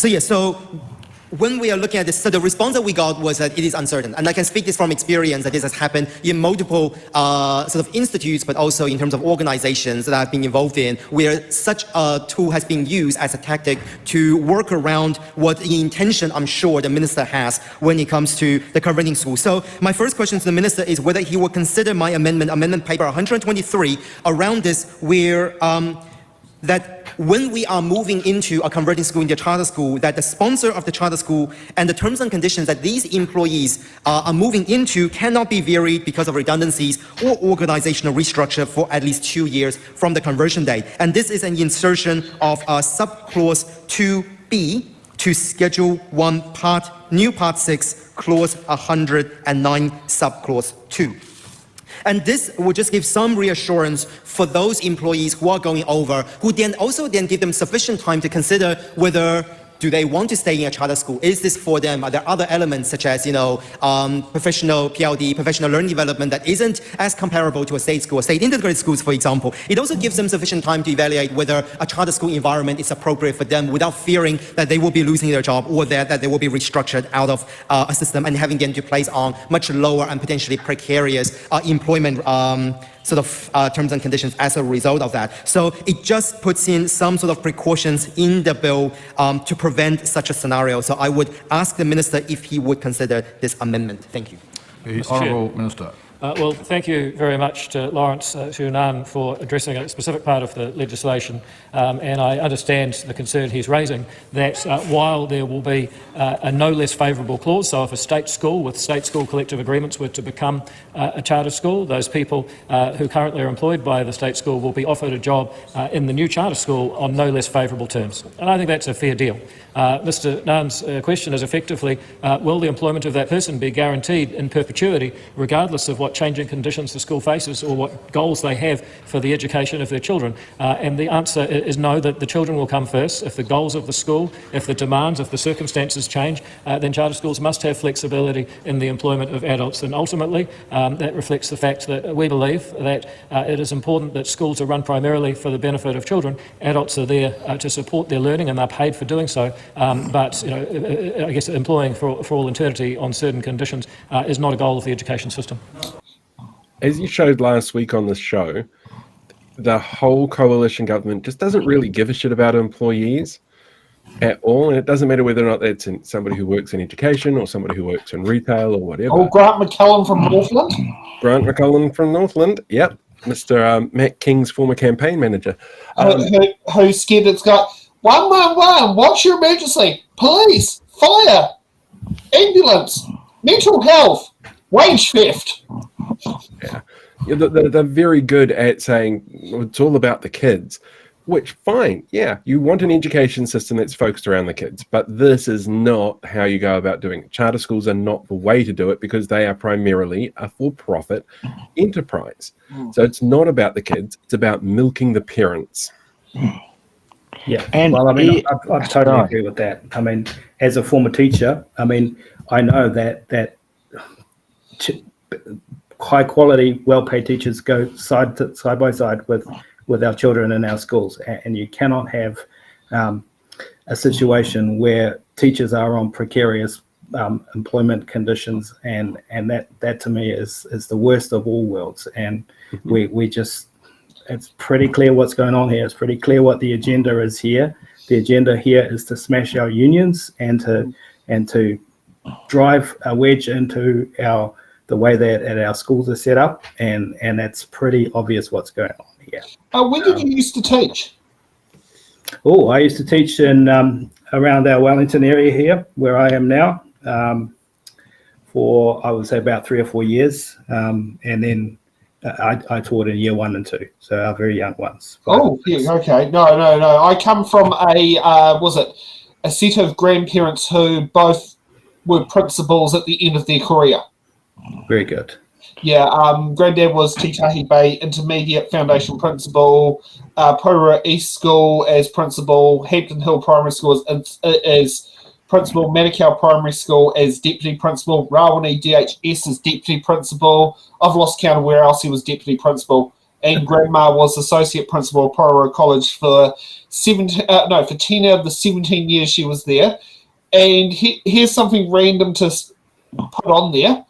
So when we are looking at this, so the response that we got was that it is uncertain. And I can speak this from experience that this has happened in multiple sort of institutes, but also in terms of organizations that I've been involved in, where such a tool has been used as a tactic to work around what the intention I'm sure the minister has when it comes to the converting school. So my first question to the minister is whether he will consider my amendment paper 123 around this, where that when we are moving into a converting school into a charter school, that the sponsor of the charter school and the terms and conditions that these employees are moving into cannot be varied because of redundancies or organizational restructure for at least 2 years from the conversion date. And this is an insertion of subclause 2B to Schedule 1 new Part 6, Clause 109, Subclause 2. And this will just give some reassurance for those employees who are going over, who then also give them sufficient time to consider whether do they want to stay in a charter school? Is this for them? Are there other elements such as, professional PLD, professional learning development that isn't as comparable to a state school, state integrated schools, for example? It also gives them sufficient time to evaluate whether a charter school environment is appropriate for them without fearing that they will be losing their job or that they will be restructured out of a system and having them to place on much lower and potentially precarious employment terms and conditions as a result of that. So it just puts in some sort of precautions in the bill to prevent such a scenario. So I would ask the minister if he would consider this amendment. Thank you. The Honourable Minister. Well, thank you very much to Lawrence Xu-Nan for addressing a specific part of the legislation, and I understand the concern he's raising that while there will be a no less favourable clause, so if a state school with state school collective agreements were to become a charter school, those people who currently are employed by the state school will be offered a job in the new charter school on no less favourable terms. And I think that's a fair deal. Mr Nunn's question is effectively, will the employment of that person be guaranteed in perpetuity, regardless of what changing conditions the school faces or what goals they have for the education of their children? And the answer is no, that the children will come first. If the goals of the school, if the demands, if the circumstances change, then charter schools must have flexibility in the employment of adults. And ultimately, that reflects the fact that we believe that it is important that schools are run primarily for the benefit of children. Adults are there to support their learning and they're paid for doing so. But I guess employing for all eternity on certain conditions is not a goal of the education system. As you showed last week on this show, the whole coalition government just doesn't really give a shit about employees at all, and it doesn't matter whether or not that's somebody who works in education or somebody who works in retail or whatever. Oh, Grant McCullum from Northland? Grant McCullum from Northland, yep. Mr. Matt King's former campaign manager. Who's scared it's got 111, what's your emergency? Police, fire, ambulance, mental health, wage theft. Yeah, they're very good at saying it's all about the kids, which, fine, yeah, you want an education system that's focused around the kids, but this is not how you go about doing it. Charter schools are not the way to do it because they are primarily a for-profit enterprise. So it's not about the kids, it's about milking the parents. Yeah, and well, I mean, I totally agree with that. I mean, as a former teacher, I mean, I know that high quality, well-paid teachers go side by side with our children in our schools, and you cannot have a situation where teachers are on precarious employment conditions, and that to me is the worst of all worlds. And we just, it's pretty clear what's going on here. It's pretty clear what the agenda is here. The agenda here is to smash our unions and to drive a wedge into the way that our schools are set up, and that's pretty obvious what's going on here. When did you used to teach? Oh, I used to teach in around our Wellington area here, where I am now, for I would say about 3 or 4 years, and then I taught in year 1 and 2, so our very young ones. Oh, yeah, okay. No. I come from a set of grandparents who both were principals at the end of their career. Very good. Yeah, Granddad was Titahi Bay Intermediate Foundation Principal, Porora East School as Principal, Hampton Hill Primary School as Principal, Manukau Primary School as Deputy Principal, Ruane DHS as Deputy Principal. I've lost count of where else he was Deputy Principal. and Grandma was associate principal of Pororo College for 10 out of the 17 years she was there. And here's something random to put on there.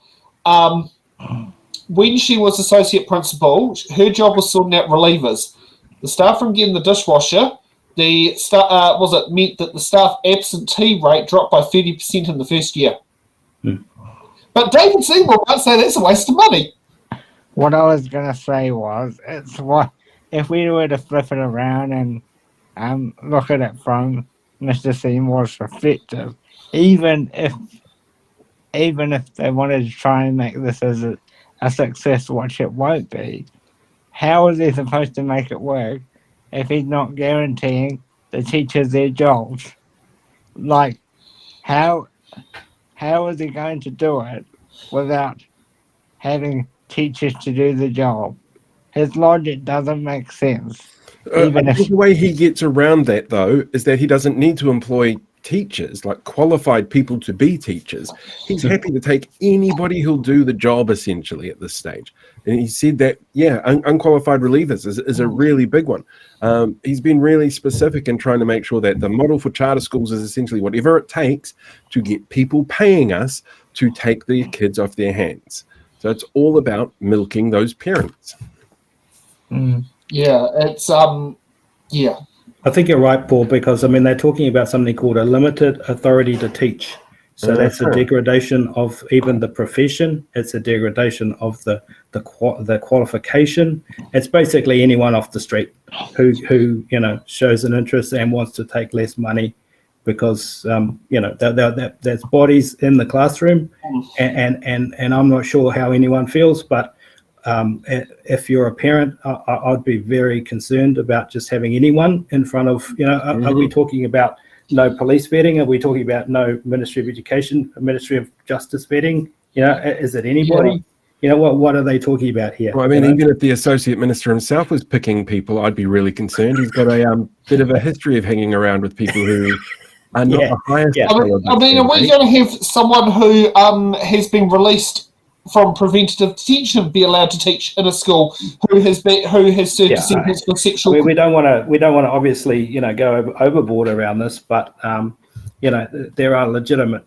When she was associate principal, her job was sorting out relievers. The staff from getting the dishwasher, meant that the staff absentee rate dropped by 30% in the first year. But David Seymour might say that's a waste of money. What I was going to say was, if we were to flip it around and look at it from Mr. Seymour's perspective, even if they wanted to try and make this as a success, which it won't be, how is he supposed to make it work if he's not guaranteeing the teachers their jobs? Like, how is he going to do it without having teachers to do the job? His logic doesn't make sense. The way he gets around that, though, is that he doesn't need to employ teachers, like qualified people to be teachers. He's happy to take anybody who'll do the job, essentially, at this stage. And he said that, unqualified relievers is a really big one. He's been really specific in trying to make sure that the model for charter schools is essentially whatever it takes to get people paying us to take their kids off their hands. So it's all about milking those parents. Yeah, it's I think you're right, Paul, because they're talking about something called a limited authority to teach. So that's a degradation of even the profession. It's a degradation of the qualification. It's basically anyone off the street who shows an interest and wants to take less money because there's bodies in the classroom, and I'm not sure how anyone feels, but if you're a parent, I'd be very concerned about just having anyone in front of, are we talking about no police vetting? Are we talking about no Ministry of Education, Ministry of Justice vetting? Is it anybody? What are they talking about here? Well, even if the Associate Minister himself was picking people, I'd be really concerned. He's got a bit of a history of hanging around with people who are not the highest. Are we going to have someone who has been released from preventative detention be allowed to teach in a school who has served a sentence for sexual? We don't want to obviously go overboard around this, but there are legitimate.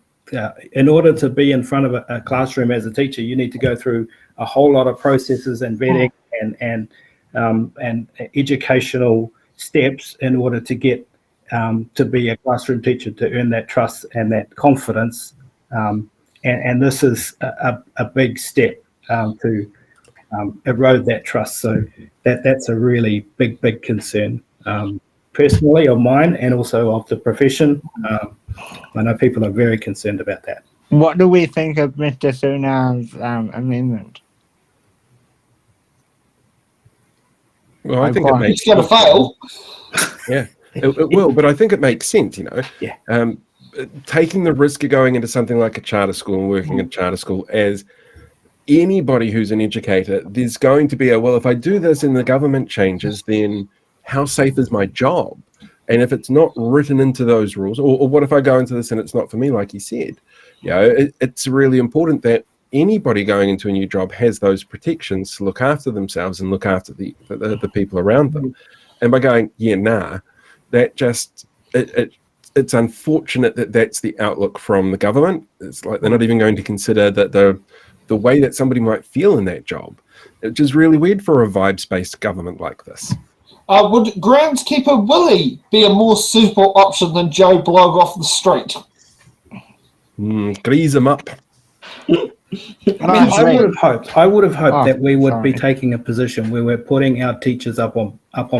In order to be in front of a classroom as a teacher, you need to go through a whole lot of processes and vetting and educational steps in order to get to be a classroom teacher, to earn that trust and that confidence. And this is a big step to erode that trust. So that's a really big concern, personally of mine and also of the profession. I know people are very concerned about that. What do we think of Mr. Xu-Nan's amendment? Well, I think it's going to fail. Yeah, it will, but I think it makes sense, Yeah. Taking the risk of going into something like a charter school and working at a charter school, as anybody who's an educator, there's going to be if I do this and the government changes, then how safe is my job? And if it's not written into those rules, or what if I go into this and it's not for me, like you said? It's really important that anybody going into a new job has those protections to look after themselves and look after the people around them. And by going, that just it's unfortunate that that's the outlook from the government. It's like they're not even going to consider that the way that somebody might feel in that job, which is really weird for a vibes-based government like this. Would groundskeeper Willie be a more suitable option than Joe Blogg off the street? Grease him up. I would have hoped that we would be taking a position where we're putting our teachers up on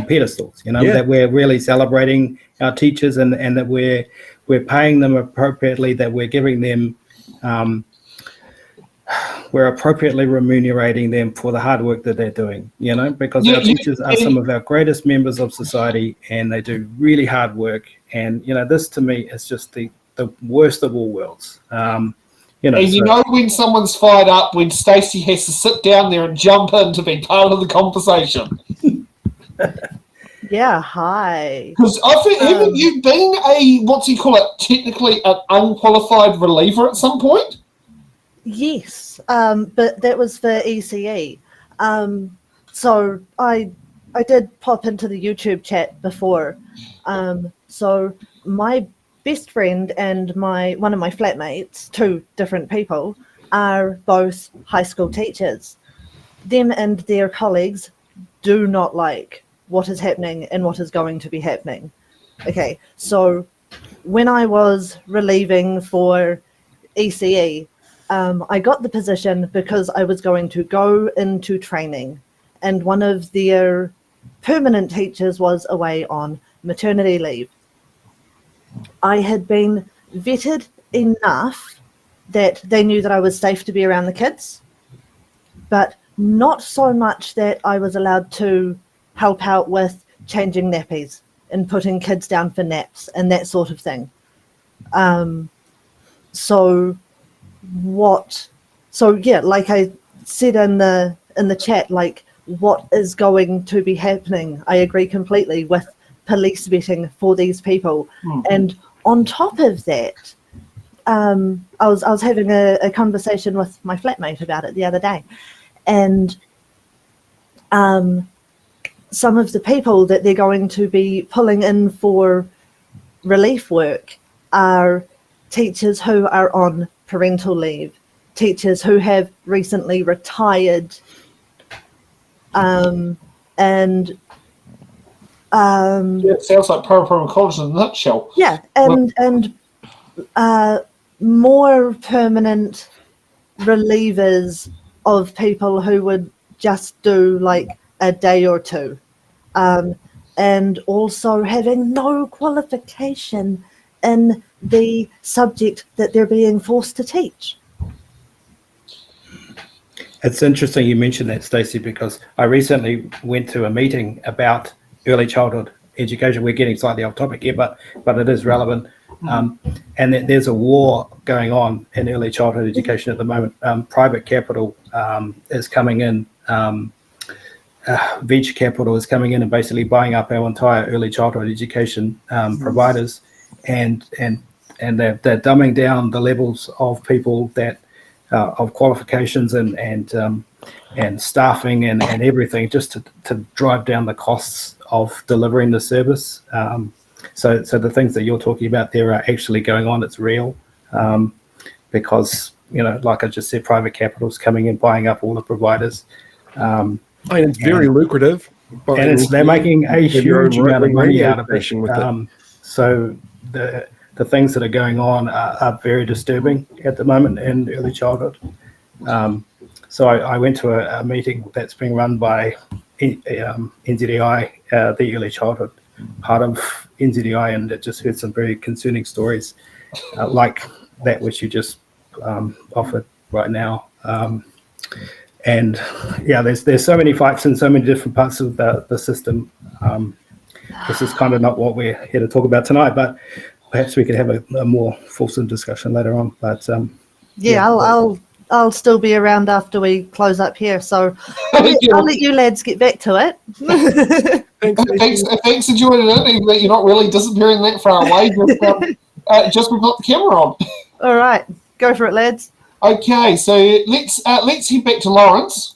pedestals, that we're really celebrating our teachers and that we're paying them appropriately, that we're giving them we're appropriately remunerating them for the hard work that they're doing, because our teachers are some of our greatest members of society and they do really hard work. And, this to me is just the worst of all worlds. When someone's fired up, when Stacey has to sit down there and jump in to be part of the conversation. Yeah, hi. Because I think, haven't you been technically an unqualified reliever at some point? Yes, but that was for ECE. So I did pop into the YouTube chat before. So my best friend and one of my flatmates, two different people, are both high school teachers. Them and their colleagues do not like what is happening and what is going to be happening. Okay, so when I was relieving for ECE, I got the position because I was going to go into training, and one of their permanent teachers was away on maternity leave. I had been vetted enough that they knew that I was safe to be around the kids, but not so much that I was allowed to help out with changing nappies and putting kids down for naps and that sort of thing. So yeah, like I said in the chat, like what is going to be happening? I agree completely with police vetting for these people. And on top of that, I was having a conversation with my flatmate about it the other day, and some of the people that they're going to be pulling in for relief work are teachers who are on parental leave, teachers who have recently retired, and it sounds like para college in a nutshell. Yeah, and more permanent relievers of people who would just do like a day or two, and also having no qualification in the subject that they're being forced to teach. It's interesting you mentioned that, Stacey, because I recently went to a meeting about early childhood education. We're getting slightly off topic here, but it is relevant. And there's a war going on in early childhood education at the moment. Private capital is coming in. Venture capital is coming in and basically buying up our entire early childhood education providers, and they're dumbing down the levels of people that of qualifications and staffing and everything, just to drive down the costs of delivering the service. So the things that you're talking about there are actually going on. It's real, because, you know, like I just said, private capital is coming in, buying up all the providers. And it's very lucrative. And they're making a huge amount of money out of it. So the things that are going on are very disturbing at the moment in early childhood. So I went to a meeting that's being run by NZDI, the early childhood part of NZDI, and it just heard some very concerning stories like that which you just offered right now. And yeah, there's so many fights in so many different parts of the system. This is kind of not what we're here to talk about tonight, but perhaps we could have a more fulsome discussion later on. But I'll still be around after we close up here, so I'll let you lads get back to it. Thanks for joining in. You're not really disappearing that far away. Just we've got the camera on. All right, go for it, lads. Okay, so let's head back to Lawrence.